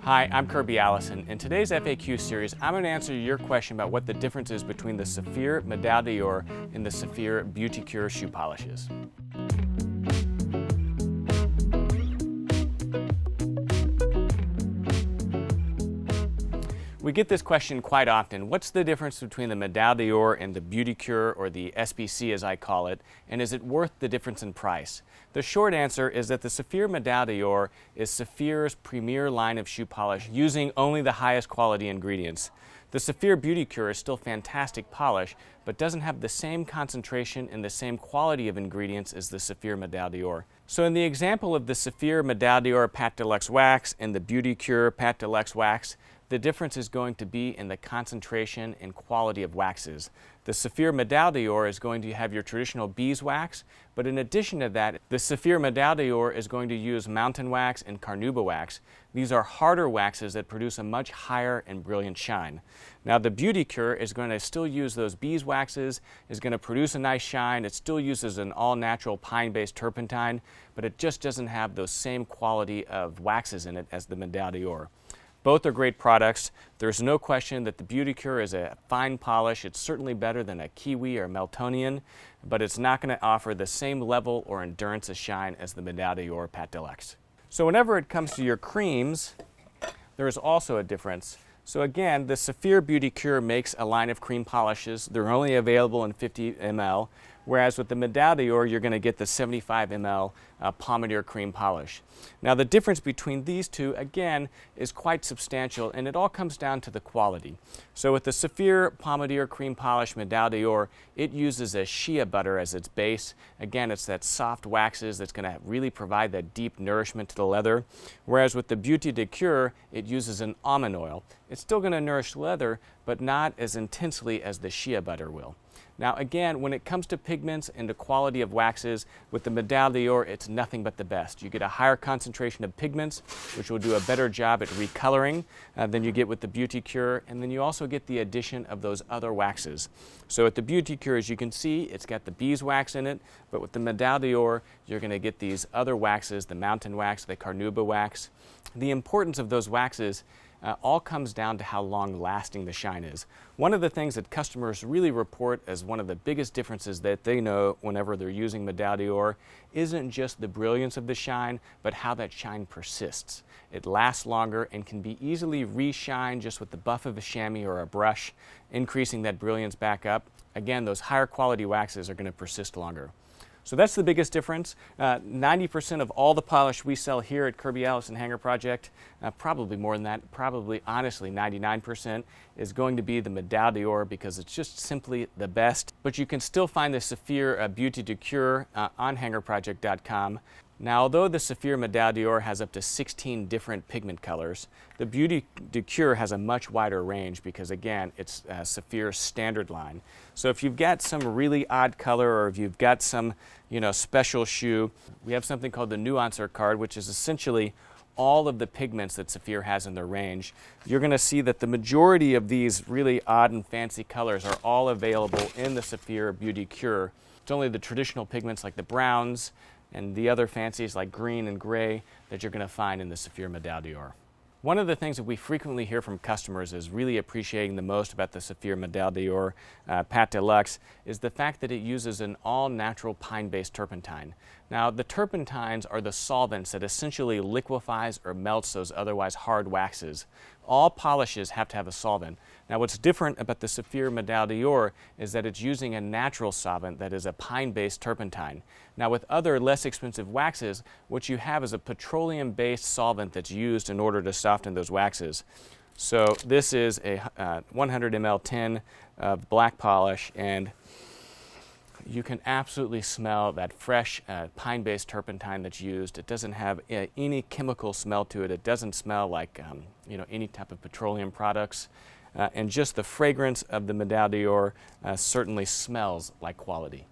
Hi, I'm Kirby Allison. In today's FAQ series, I'm going to answer your question about what the difference is between the Saffir Madhavi and the Saffir Beaute De Cuir shoe polishes. We get this question quite often. What's the difference between the Madhavi and the Beaute De Cuir, or the SBC as I call it, and is it worth the difference in price? The short answer is that the Saffir Madhavi is Saffir's premier line of shoe polish using only the highest quality ingredients. The Saffir Beaute De Cuir is still fantastic polish, but doesn't have the same concentration and the same quality of ingredients as the Saffir Madhavi. So in the example of the Saffir Madhavi Pate De Luxe wax and the Beaute De Cuir Pate De Luxe wax, the difference is going to be in the concentration and quality of waxes. The Saffir Madhavi is going to have your traditional beeswax, but in addition to that, the Saffir Madhavi is going to use mountain wax and carnauba wax. These are harder waxes that produce a much higher and brilliant shine. Now the Beaute De Cuir is going to still use those beeswaxes, is going to produce a nice shine. It still uses an all-natural pine-based turpentine, but it just doesn't have those same quality of waxes in it as the Madhavi. Both are great products. There's no question that the Beaute De Cuir is a fine polish. It's certainly better than a Kiwi or Meltonian, but it's not going to offer the same level or endurance of shine as the Madhavi or Pate De Luxe. So whenever it comes to your creams, there is also a difference. So again, the Saffir Beaute De Cuir makes a line of cream polishes. They're only available in 50 ml, whereas with the Madhavi you're going to get the 75 ml Pomadir cream polish. Now the difference between these two, again, is quite substantial, and it all comes down to the quality. So with the Saffir Pomadir cream polish Madhavi, it uses a shea butter as its base. Again, it's that soft waxes that's going to really provide that deep nourishment to the leather, whereas with the Beaute De Cuir, it uses an almond oil. It's still going to nourish leather, but not as intensely as the shea butter will. Now again, when it comes to pigments and the quality of waxes, with the Madhavi it's nothing but the best. You get a higher concentration of pigments, which will do a better job at recoloring than you get with the Beaute De Cuir, and then you also get the addition of those other waxes. So at the Beaute De Cuir, as you can see, it's got the beeswax in it, but with the Madhavi you're going to get these other waxes, the mountain wax, the carnauba wax. The importance of those waxes all comes down to how long lasting the shine is. One of the things that customers really report as one of the biggest differences that they know whenever they're using Madhavi isn't just the brilliance of the shine, but how that shine persists. It lasts longer and can be easily re-shined just with the buff of a chamois or a brush, increasing that brilliance back up. Again, those higher quality waxes are going to persist longer. So that's the biggest difference. 90% of all the polish we sell here at Kirby Allison Hanger Project, probably more than that, probably honestly 99%, is going to be the Madhavi because it's just simply the best. But you can still find the Saffir Beaute De Cuir on hangerproject.com. Now, although the Saffir Madhavi has up to 16 different pigment colors, the Beaute De Cuir has a much wider range because, again, it's Saffir's standard line. So if you've got some really odd color, or if you've got some, special shoe, we have something called the Nuancer card, which is essentially all of the pigments that Saffir has in their range. You're going to see that the majority of these really odd and fancy colors are all available in the Saffir Beaute De Cuir. It's only the traditional pigments like the browns and the other fancies like green and gray that you're going to find in the Saffir Madhavi. One of the things that we frequently hear from customers is really appreciating the most about the Saffir Madhavi Pate De Luxe is the fact that it uses an all-natural pine-based turpentine. Now, the turpentines are the solvents that essentially liquefies or melts those otherwise hard waxes. All polishes have to have a solvent. Now, what's different about the Saffir Madhavi is that it's using a natural solvent that is a pine-based turpentine. Now, with other less expensive waxes, what you have is a petroleum-based solvent that's used in order to soften those waxes. So this is a 100 ml tin of black polish, and you can absolutely smell that fresh pine-based turpentine that's used. It doesn't have any chemical smell to it. It doesn't smell like any type of petroleum products. And just the fragrance of the Madhavi certainly smells like quality.